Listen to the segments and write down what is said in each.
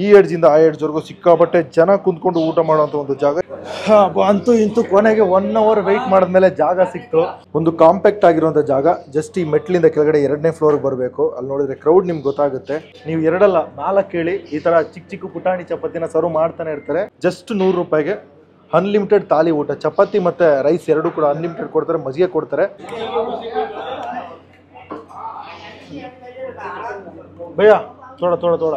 ಈ ಎಡ್ಜಿಂದ ಆ ಎಡ್ಜ್ವರೆಗೂ ಸಿಕ್ಕಾಪಟ್ಟೆ ಜನ ಕುಂತ್ಕೊಂಡು ಊಟ ಮಾಡುವಂಥ ಒಂದು ಜಾಗ. ಅಂತೂ ಇಂತೂ ಕೊನೆಗೆ 1 ಅವರ್ ವೆಯ್ಟ್ ಮಾಡಿದ್ಮೇಲೆ ಜಾಗ ಸಿಕ್ತು. ಒಂದು ಕಾಂಪ್ಯಾಕ್ಟ್ ಆಗಿರುವಂಥ ಜಾಗ. ಜಸ್ಟ್ ಈ ಮೆಟ್ಲಿಂದ ಕೆಳಗಡೆ 2ನೇ ಫ್ಲೋರ್ಗೆ ಬರಬೇಕು. ಅಲ್ಲಿ ನೋಡಿದ್ರೆ ಕ್ರೌಡ್ ನಿಮ್ಗೆ ಗೊತ್ತಾಗುತ್ತೆ. ನೀವು 2 ಅಲ್ಲ 4 ಕೇಳಿ ಈ ತರ ಚಿಕ್ಕ ಪುಟಾಣಿ ಚಪಾತಿನ ಸರ್ವ್ ಮಾಡ್ತಾನೆ ಇರ್ತಾರೆ. ಜಸ್ಟ್ 100 ರೂಪಾಯಿಗೆ ಅನ್ಲಿಮಿಟೆಡ್ ಥಾಲಿ ಊಟ. ಚಪಾತಿ ಮತ್ತೆ ರೈಸ್ ಎರಡೂ ಕೂಡ ಅನ್ಲಿಮಿಟೆಡ್ ಕೊಡ್ತಾರೆ, ಮಜ್ಜಿಗೆ ಕೊಡ್ತಾರೆ. ಭಯ್ಯ ಥೋಡ ಥೋಡ ಥೋಡ.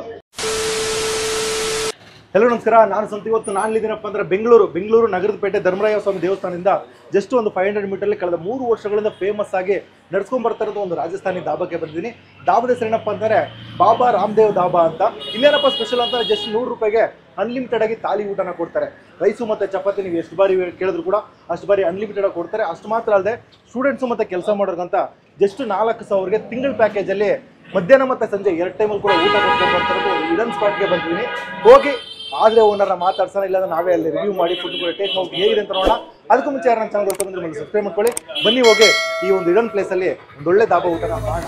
ಹೆಲೋ ನಮಸ್ಕಾರ, ನಾನು ಸಂತ. ಇವತ್ತು ನಾನು ಇಲ್ಲಿದ್ದೀನಪ್ಪ ಅಂದ್ರೆ ಬೆಂಗಳೂರು ನಗರದ ಪೇಟೆ ಧರ್ಮರಾಯ ಸ್ವಾಮಿ ದೇವಸ್ಥಾನದಿಂದ ಜಸ್ಟ್ ಒಂದು 500 ಮೀಟರ್ಲಿ ಕಳೆದ 3 ವರ್ಷಗಳಿಂದ ಫೇಮಸ್ ಆಗಿ ನಡ್ಸ್ಕೊಂಡ್ ಬರ್ತಾ ಇರೋದು ಒಂದು ರಾಜಸ್ಥಾನಿ ಧಾಬಾಕ್ಕೆ ಬಂದಿದ್ದೀನಿ. ಧಾಬಾದ ಹೆಸರೇನಪ್ಪ ಅಂದರೆ ಬಾಬಾ ರಾಮದೇವ್ ಧಾಬಾ ಅಂತ. ಇಲ್ಲೇನಪ್ಪ ಸ್ಪೆಷಲ್ ಅಂತ ಜಸ್ಟ್ 100 ರೂಪಾಯಿಗೆ ಅನ್ಲಿಮಿಟೆಡ್ ಆಗಿ ಥಾಲಿ ಊಟನ ಕೊಡ್ತಾರೆ. ರೈಸು ಮತ್ತು ಚಪಾತಿ ನೀವು ಎಷ್ಟು ಬಾರಿ ಕೇಳಿದ್ರು ಕೂಡ ಅಷ್ಟು ಬಾರಿ ಅನ್ಲಿಮಿಟೆಡ್ ಆಗಿ ಕೊಡ್ತಾರೆ. ಅಷ್ಟು ಮಾತ್ರ ಅಲ್ಲದೆ ಸ್ಟೂಡೆಂಟ್ಸು ಮತ್ತು ಕೆಲಸ ಮಾಡೋರ್ಗಂತ ಜಸ್ಟ್ 4,000ಗೆ ತಿಂಗಳ ಪ್ಯಾಕೇಜಲ್ಲಿ ಮಧ್ಯಾಹ್ನ ಮತ್ತು ಸಂಜೆ 2 ಟೈಮಲ್ಲಿ ಕೂಡ ಊಟ ಕೊಡ್ಕೊಂಡು ಬರ್ತಾ ಇರೋದು ಒಂದು ಹಿಡನ್ ಸ್ಪಾಟ್ಗೆ ಬಂದಿದ್ದೀನಿ. ಹೋಗಿ ಆದರೆ ಓನರ್ನ ಮಾತಾಡ್ಸೋಣ, ಇಲ್ಲ ನಾವೇ ಅಲ್ಲಿ ರಿವ್ಯೂ ಮಾಡಿ ಫುಡ್ ಕೂಡ ಟೇಸ್ಟ್ ನೋಡಿ ಹೇಗಿದೆ ಅಂತ ನೋಡೋಣ. ಅದಕ್ಕೂ ಮುಂಚೆ ಯಾರು ನನ್ನ ಚಾನಲ್ ಬಂದ್ರೆ ಮನೆ ಸಬ್ಸ್ಕ್ರೈಬ್ ಮಾಡ್ಕೊಳ್ಳಿ. ಬನ್ನಿ ಹೋಗಿ ಈ ಒಂದು ಹಿಡನ್ ಪ್ಲೇಸಲ್ಲಿ ಒಂದೊಳ್ಳೆ ಧಾಬಾ ಊಟನ ಮಾಡೋಣ.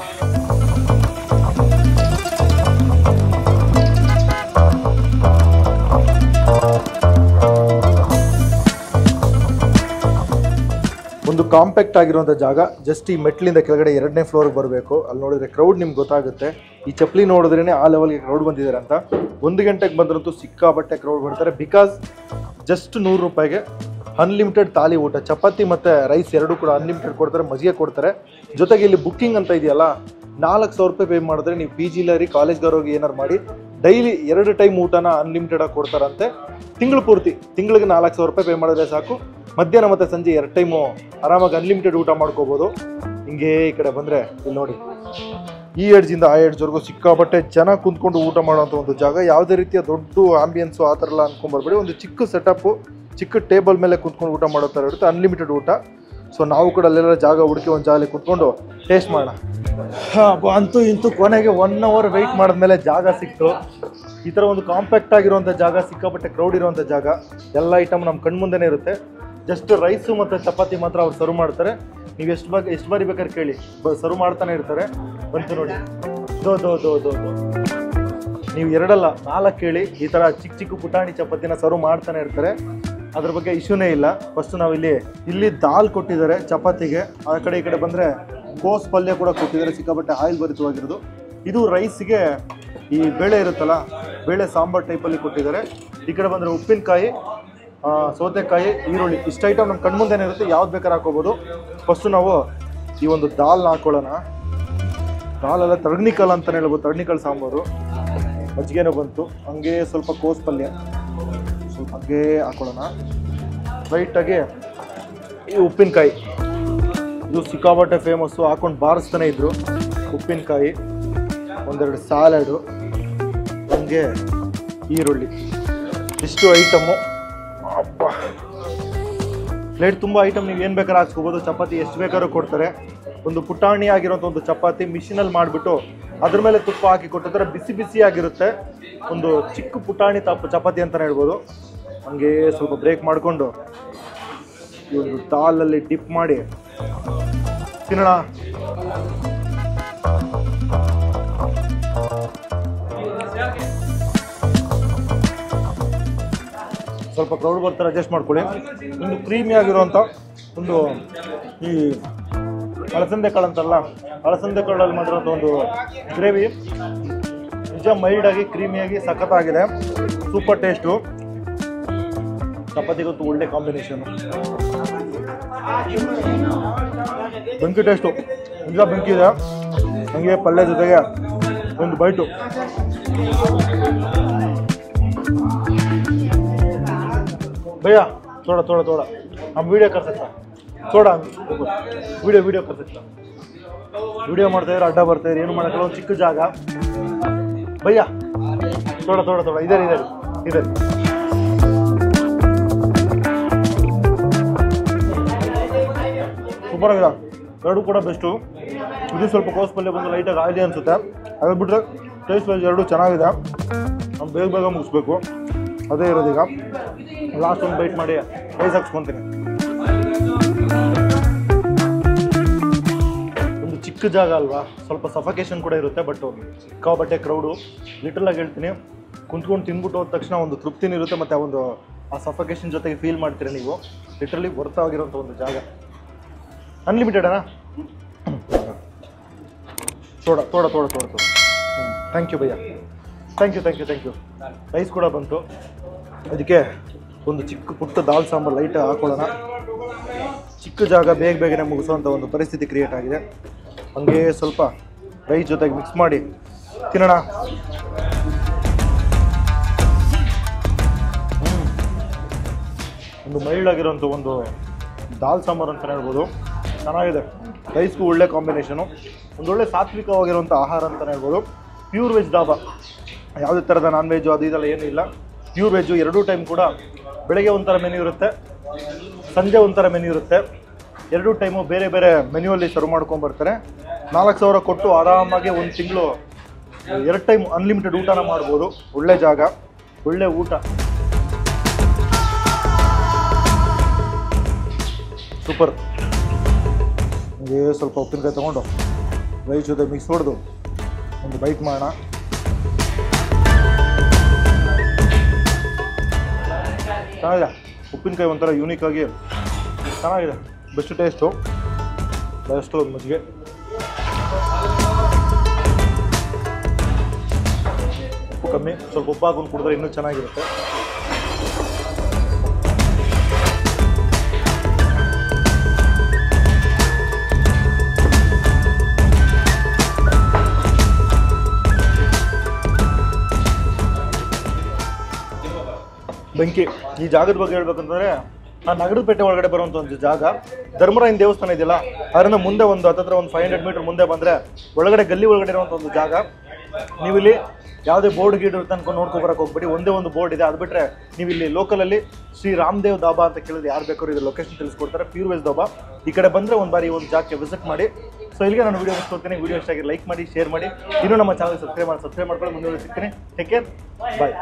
ಒಂದು ಕಾಂಪ್ಯಾಕ್ಟ್ ಆಗಿರುವಂಥ ಜಾಗ. ಜಸ್ಟ್ ಈ ಮೆಟ್ಲಿಂದ ಕೆಳಗಡೆ 2ನೇ ಫ್ಲೋರ್ಗೆ ಬರಬೇಕು. ಅಲ್ಲಿ ನೋಡಿದ್ರೆ ಕ್ರೌಡ್ ನಿಮ್ಗೆ ಗೊತ್ತಾಗುತ್ತೆ. ಈ ಚಪ್ಪಲಿ ನೋಡಿದ್ರೇ ಆ ಲೆವೆಲ್ಗೆ ಕ್ರೌಡ್ ಬಂದಿದ್ದಾರೆ ಅಂತ. 1 ಗಂಟೆಗೆ ಬಂದ್ರಂತೂ ಸಿಕ್ಕಾಬಟ್ಟೆ ಕ್ರೌಡ್ ಬರ್ತಾರೆ. ಬಿಕಾಸ್ ಜಸ್ಟ್ 100 ರೂಪಾಯಿಗೆ ಅನ್ಲಿಮಿಟೆಡ್ ಥಾಲಿ ಊಟ. ಚಪಾತಿ ಮತ್ತು ರೈಸ್ ಎರಡೂ ಕೂಡ ಅನ್ಲಿಮಿಟೆಡ್ ಕೊಡ್ತಾರೆ, ಮಜ್ಜಿಗೆ ಕೊಡ್ತಾರೆ. ಜೊತೆಗೆ ಇಲ್ಲಿ ಬುಕ್ಕಿಂಗ್ ಅಂತ ಇದೆಯಲ್ಲ, 4,000 ರೂಪಾಯಿ ಪೇ ಮಾಡಿದ್ರೆ ನೀವು ಪಿ ಜಿಲರಿ ಕಾಲೇಜ್ಗಾರೋಗಿ ಏನಾರು ಮಾಡಿ ಡೈಲಿ 2 ಟೈಮ್ ಊಟನ ಅನ್ಲಿಮಿಟೆಡ್ ಆಗಿ ಕೊಡ್ತಾರಂತೆ. ತಿಂಗಳು ಪೂರ್ತಿ ತಿಂಗಳಿಗೆ 4,000 ರೂಪಾಯಿ ಪೇ ಮಾಡಿದ್ರೆ ಸಾಕು. ಮಧ್ಯಾಹ್ನ ಮತ್ತು ಸಂಜೆ 2 ಟೈಮು ಆರಾಮಾಗಿ ಅನ್ಲಿಮಿಟೆಡ್ ಊಟ ಮಾಡ್ಕೋಬೋದು. ಹಿಂಗೆ ಈ ಕಡೆ ಬಂದರೆ ಇಲ್ಲಿ ನೋಡಿ, ಈ ಎಡ್ಜಿಂದ ಆ ಎಡ್ಜ್ವರೆಗೂ ಸಿಕ್ಕಾಪಟ್ಟೆ ಜನ ಕುಂತ್ಕೊಂಡು ಊಟ ಮಾಡೋವಂಥ ಒಂದು ಜಾಗ. ಯಾವುದೇ ರೀತಿಯ ದೊಡ್ಡ ಆಂಬಿಯನ್ಸು ಆ ಥರ ಎಲ್ಲ ಅನ್ಕೊಂಬರ್ಬೇಡಿ. ಒಂದು ಚಿಕ್ಕ ಸೆಟಪ್ಪು, ಚಿಕ್ಕ ಟೇಬಲ್ ಮೇಲೆ ಕುಂತ್ಕೊಂಡು ಊಟ ಮಾಡೋ ಥರ ಇರುತ್ತೆ, ಅನ್ಲಿಮಿಟೆಡ್ ಊಟ. ಸೊ ನಾವು ಕೂಡ ಅಲ್ಲೆಲ್ಲ ಜಾಗ ಹುಡುಕಿ ಒಂದು ಜಾಗದಲ್ಲಿ ಕುತ್ಕೊಂಡು ಟೇಸ್ಟ್ ಮಾಡೋಣ. ಅಂತೂ ಇಂತೂ ಕೊನೆಗೆ 1 ಅವರ್ ವೆಯ್ಟ್ ಮಾಡಿದ್ಮೇಲೆ ಜಾಗ ಸಿಕ್ತು. ಈ ಥರ ಒಂದು ಕಾಂಪ್ಯಾಕ್ಟ್ ಆಗಿರುವಂಥ ಜಾಗ, ಸಿಕ್ಕಾಪಟ್ಟೆ ಕ್ರೌಡ್ ಇರುವಂಥ ಜಾಗ. ಎಲ್ಲ ಐಟಮ್ ನಮ್ಮ ಕಣ್ಮುಂದೆನೇ ಇರುತ್ತೆ. ಜಸ್ಟ್ ರೈಸು ಮತ್ತು ಚಪಾತಿ ಮಾತ್ರ ಅವ್ರು ಸರ್ವ್ ಮಾಡ್ತಾರೆ. ನೀವು ಎಷ್ಟು ಬಾರಿ ಬೇಕಾದ್ರೆ ಕೇಳಿ, ಸರ್ವ್ ಮಾಡ್ತಾನೆ ಇರ್ತಾರೆ. ಬಂತು ನೋಡಿ, ದೋ ನೀವು 2 ಅಲ್ಲ 4 ಕೇಳಿ ಈ ಥರ ಚಿಕ್ಕ ಪುಟಾಣಿ ಚಪಾತಿನ ಸರ್ವ್ ಮಾಡ್ತಾನೆ ಇರ್ತಾರೆ. ಅದ್ರ ಬಗ್ಗೆ ಇಶ್ಯೂನೇ ಇಲ್ಲ. ಫಸ್ಟ್ ನಾವು ಇಲ್ಲಿ ದಾಲ್ ಕೊಟ್ಟಿದ್ದಾರೆ ಚಪಾತಿಗೆ. ಆ ಕಡೆ ಈ ಕಡೆ ಬಂದರೆ ಕೋಸ್ ಪಲ್ಯ ಕೂಡ ಕೊಟ್ಟಿದ್ದಾರೆ, ಸಿಕ್ಕಾಪಟ್ಟೆ ಆಯಿಲ್ ಭರಿತವಾಗಿರೋದು. ಇದು ರೈಸ್ಗೆ ಈ ಬೇಳೆ ಇರುತ್ತಲ್ಲ, ಬೇಳೆ ಸಾಂಬಾರು ಟೈಪಲ್ಲಿ ಕೊಟ್ಟಿದ್ದಾರೆ. ಈ ಕಡೆ ಬಂದರೆ ಉಪ್ಪಿನಕಾಯಿ, ಸೌತೆಕಾಯಿ, ಈರುಳ್ಳಿ, ಇಷ್ಟು ಐಟಮ್ ನಮ್ಮ ಕಣ್ಮುಂದೆನೇ ಇರುತ್ತೆ. ಯಾವ್ದು ಬೇಕಾದ್ರೆ ಹಾಕೋಬೋದು. ಫಸ್ಟು ನಾವು ಈ ಒಂದು ದಾಲ್ನ ಹಾಕೊಳ್ಳೋಣ. ದಾಲೆಲ್ಲ ತರ್ಣಿಕಾಳು ಅಂತಲೇ ಹೇಳ್ಬೋದು, ತರ್ಣಿಕಾಳು ಸಾಂಬಾರು. ಮಜ್ಜಿಗೆನೂ ಬಂತು. ಹಂಗೆ ಸ್ವಲ್ಪ ಕೋಸ್ ಪಲ್ಯ ಸ್ವಲ್ಪ ಹಾಗೆ ಹಾಕೊಳ್ಳೋಣ. ರೈಟಾಗಿ ಈ ಉಪ್ಪಿನಕಾಯಿ, ಇದು ಸಿಕ್ಕಾಪಟ್ಟೆ ಫೇಮಸ್ಸು. ಹಾಕೊಂಡು ಬಾರಿಸ್ತಾನೆ ಇದ್ರು. ಉಪ್ಪಿನಕಾಯಿ, 1-2 ಸಾಲಡು, ಹಂಗೆ ಈರುಳ್ಳಿ, ಇಷ್ಟು ಐಟಮು. ಅಪ್ಪ, ಪ್ಲೇಟ್ ತುಂಬ ಐಟಮ್. ನೀವು ಏನು ಬೇಕಾದ್ರೂ ಹಾಕ್ಸ್ಕೋಬೋದು. ಚಪಾತಿ ಎಷ್ಟು ಬೇಕಾದ್ರೂ ಕೊಡ್ತಾರೆ. ಒಂದು ಪುಟಾಣಿ ಆಗಿರೋಂಥ ಒಂದು ಚಪಾತಿ ಮಿಷಿನಲ್ಲಿ ಮಾಡಿಬಿಟ್ಟು ಅದ್ರ ಮೇಲೆ ತುಪ್ಪ ಹಾಕಿ ಕೊಟ್ಟಿರ್ತಾರೆ. ಬಿಸಿ ಆಗಿರುತ್ತೆ. ಒಂದು ಚಿಕ್ಕ ಪುಟಾಣಿ ಚಪಾತಿ ಅಂತಲೇ ಹೇಳ್ಬೋದು. ಹಂಗೆ ಸ್ವಲ್ಪ ಬ್ರೇಕ್ ಮಾಡಿಕೊಂಡು ಈ ಒಂದು ದಾಲಲ್ಲಿ ಡಿಪ್ ಮಾಡಿ ತಿನ್ನೋಣ. ಸ್ವಲ್ಪ ಕ್ರೌಡ್ ಬರ್ತಾರೆ, ಅಡ್ಜಸ್ಟ್ ಮಾಡ್ಕೊಳ್ಳಿ. ಒಂದು ಕ್ರೀಮಿ ಆಗಿರುವಂಥ ಒಂದು ಈ ಅಲಸಂದೆ ಕಾಳು ಅಂತಲ್ಲ, ಅಲಸಂದೆ ಕಾಳಲ್ಲಿ ಮಾಡಿರೋಂಥ ಒಂದು ಗ್ರೇವಿ ನಿಜ ಮೈಲ್ಡಾಗಿ ಕ್ರೀಮಿಯಾಗಿ ಸಖತ್ತಾಗಿದೆ. Super taste. ಚಪಾತಿಗಂತೂ ಒಳ್ಳೆ ಕಾಂಬಿನೇಷನು. ಬೆಂಕಿ ಟೇಸ್ಟು, ನಿಜ ಬೆಂಕಿ ಇದೆ. ಹಂಗೆ ಪಲ್ಯ ಜೊತೆಗೆ ಒಂದು ಬೈಟು. भैया थोड़ा थोड़ा थोड़ा हम वीडियो कर सकता थोड़ा वीडियो कर सकता वीडियो ಮಾಡ್ತಾ ಇದ್ರೆ ಅಡ್ಡ ಬರ್ತಾ ಇದ್ರೆ ಏನು ಮಾಡಲ್ಲ. ಒಂದು ಚಿಕ್ಕ ಜಾಗ. भैया थोड़ा थोड़ा थोड़ा इधर इधर इधर ಸೂಪರ್ ಆಗಿದೆ. ಎರಡು ಕೂಡ ಬೆಸ್ಟು. ಇದು ಸ್ವಲ್ಪ ಕೋಸ್ ಪಲ್ಯ ಬಂದು ಲೈಟಾಗಿ ಆಯಿಲಿ ಅನಿಸುತ್ತೆ. ಅದು ಬಿಟ್ಟರೆ ಟೇಸ್ಟ್ ವೈಸ್ ಎರಡು ಚೆನ್ನಾಗಿದೆ. ನಾವು ಬೇಗ ಮುಗಿಸ್ಬೇಕು, ಅದೇ ಇರೋದೀಗ. ಲಾಸ್ಟ್ ಒಂದು ಬೈಟ್ ಮಾಡಿ ರೈಸ್ ಹಾಕ್ಸ್ಕೊತೀನಿ. ಒಂದು ಚಿಕ್ಕ ಜಾಗ ಅಲ್ವಾ, ಸ್ವಲ್ಪ ಸಫಕೇಶನ್ ಕೂಡ ಇರುತ್ತೆ. ಬಟ್ ಸಿಕ್ಕಾಬಟ್ಟೆ ಕ್ರೌಡು. ಲಿಟ್ರಲಾಗಿ ಹೇಳ್ತೀನಿ, ಕುಂತ್ಕೊಂಡು ತಿಂದ್ಬಿಟ್ಟು ಹೋದ ತಕ್ಷಣ ಒಂದು ತೃಪ್ತಿನೂ ಇರುತ್ತೆ, ಮತ್ತು ಒಂದು ಆ ಸಫಕೇಶನ್ ಜೊತೆಗೆ ಫೀಲ್ ಮಾಡ್ತೀರಿ ನೀವು. ಲಿಟ್ರಲಿ ವರ್ತ್ ಆಗಿರೋಂಥ ಒಂದು ಜಾಗ. ಅನ್ಲಿಮಿಟೆಡ್ ಅಣ್ಣ? ತೋಡ ತೋಡ ತೋಡ ತೋಡ ತೋಡ. ಥ್ಯಾಂಕ್ ಯು ಭಯ್ಯ, ಥ್ಯಾಂಕ್ ಯು. ರೈಸ್ ಕೂಡ ಬಂತು. ಅದಕ್ಕೆ ಒಂದು ಚಿಕ್ಕ ಪುಟ್ಟ ದಾಲ್ ಸಾಂಬಾರು ಲೈಟ್ ಹಾಕೊಳ್ಳೋಣ. ಚಿಕ್ಕ ಜಾಗ ಬೇಗನೆ ಮುಗಿಸೋಂಥ ಒಂದು ಪರಿಸ್ಥಿತಿ ಕ್ರಿಯೇಟ್ ಆಗಿದೆ. ಹಂಗೆ ಸ್ವಲ್ಪ ರೈಸ್ ಜೊತೆಗೆ ಮಿಕ್ಸ್ ಮಾಡಿ ತಿನ್ನೋಣ. ಒಂದು ಮೈಲ್ಡ್ ಆಗಿರೋಂಥ ಒಂದು ದಾಲ್ ಸಾಂಬಾರು ಅಂತ ಹೇಳ್ಬೋದು. ಚೆನ್ನಾಗಿದೆ. ರೈಸ್ಗೂ ಒಳ್ಳೆ ಕಾಂಬಿನೇಷನು, ಒಂದೊಳ್ಳೆ ಸಾತ್ವಿಕವಾಗಿರುವಂಥ ಆಹಾರ ಅಂತಲೇ ಹೇಳ್ಬೋದು. ಪ್ಯೂರ್ ವೆಜ್ ಡಾಬಾ, ಯಾವುದೇ ಥರದ ನಾನ್ ವೆಜ್ಜು ಅದು ಇದೆಲ್ಲ ಏನೂ ಇಲ್ಲ. Pure veg. ಎರಡೂ ಟೈಮ್ ಕೂಡ ಬೆಳಗ್ಗೆ ಒಂಥರ ಮೆನ್ಯೂ ಇರುತ್ತೆ, ಸಂಜೆ ಒಂಥರ ಮೆನ್ಯೂ ಇರುತ್ತೆ. ಎರಡೂ ಟೈಮು ಬೇರೆ ಬೇರೆ ಮೆನ್ಯೂಲ್ಲಿ ಸರ್ವ್ ಮಾಡ್ಕೊಂಬರ್ತಾರೆ. 4,000 ಕೊಟ್ಟು ಆರಾಮಾಗಿ ಒಂದು ತಿಂಗಳು 2 ಟೈಮ್ ಅನ್ಲಿಮಿಟೆಡ್ ಊಟನ ಮಾಡ್ಬೋದು. ಒಳ್ಳೆ ಜಾಗ, ಒಳ್ಳೆ ಊಟ. ಸೂಪರ್. ಹಂಗೆ ಸ್ವಲ್ಪ ಉಪ್ಪಿನಕಾಯಿ ತೊಗೊಂಡು ರೈಸ್ ಜೊತೆ ಮಿಕ್ಸ್ ಹೊಡೆದು ಒಂದು ಬೈಟ್ ಮಾಡೋಣ. ಚೆನ್ನಾಗಿದೆ. ಉಪ್ಪಿನಕಾಯಿ ಒಂಥರ ಯೂನಿಕಾಗಿ ಚೆನ್ನಾಗಿದೆ. Best taste. ಬೆಸ್ಟು ಮಜ್ಜಿಗೆ. ಉಪ್ಪು ಕಮ್ಮಿ, ಸ್ವಲ್ಪ ಉಪ್ಪು ಹಾಕೊಂಡು ಕುಡಿದ್ರೆ ಇನ್ನೂ ಚೆನ್ನಾಗಿರುತ್ತೆ. ಬೆಂಕಿ. ಈ ಜಾಗದ ಬಗ್ಗೆ ಹೇಳ್ಬೇಕಂತಂದರೆ, ಆ ನಗರಪೇಟೆ ಒಳಗಡೆ ಬರುವಂಥ ಒಂದು ಜಾಗ, ಧರ್ಮರಾಯನ ದೇವಸ್ಥಾನ ಇದೆಯಲ್ಲ, ಅದರಿಂದ ಮುಂದೆ ಒಂದು ಹತ್ತಿರ ಒಂದು 500 ಮೀಟರ್ ಮುಂದೆ ಬಂದರೆ ಒಳಗಡೆ ಗಲ್ಲಿ ಒಳಗಡೆ ಇರುವಂಥ ಒಂದು ಜಾಗ. ನೀವಿಲ್ಲಿ ಯಾವುದೇ ಬೋರ್ಡ್ ಗೀಡ್ ಇರುತ್ತೆ ಅನ್ಕೊಂಡು ನೋಡ್ಕೊಬರಕ್ಕೆ ಹೋಗ್ಬಿಡಿ. ಒಂದೇ ಒಂದು ಬೋರ್ಡ್ ಇದೆ. ಅದು ಬಿಟ್ಟರೆ ನೀವು ಇಲ್ಲಿ ಲೋಕಲಲ್ಲಿ ಶ್ರೀ ರಾಮದೇವ್ ದಾಬಾ ಅಂತ ಕೇಳಿದ್ರೆ ಯಾರು ಬೇಕಾದ್ರೂ ಇದು ಲೊಕೇಶನ್ ತಿಳಿಸ್ಕೊಡ್ತಾರೆ. Pure veg dhaba. ಈ ಕಡೆ ಬಂದರೆ ಒಂದು ಬಾರಿ ಒಂದು ಜಾಗಕ್ಕೆ ವಿಸಿಟ್ ಮಾಡಿ. ಸೊ ಇಲ್ಲಿಗೆ ನಾನು ವೀಡಿಯೋ ಮುಗಿಸ್ಕೊಡ್ತೀನಿ. ವೀಡಿಯೋ ಇಷ್ಟ ಆಗಿ ಲೈಕ್ ಮಾಡಿ, ಶೇರ್ ಮಾಡಿ. ಇನ್ನೂ ನಮ್ಮ ಚಾನಲ್ ಸಬ್ಸ್ಕ್ರೈಬ್ ಮಾಡ್ಕೊಳ್ಳಿ. ಮುಂದೆ ಸಿಗ್ತೀನಿ. ಟೇಕ್ ಕೇರ್, ಬಾಯ್.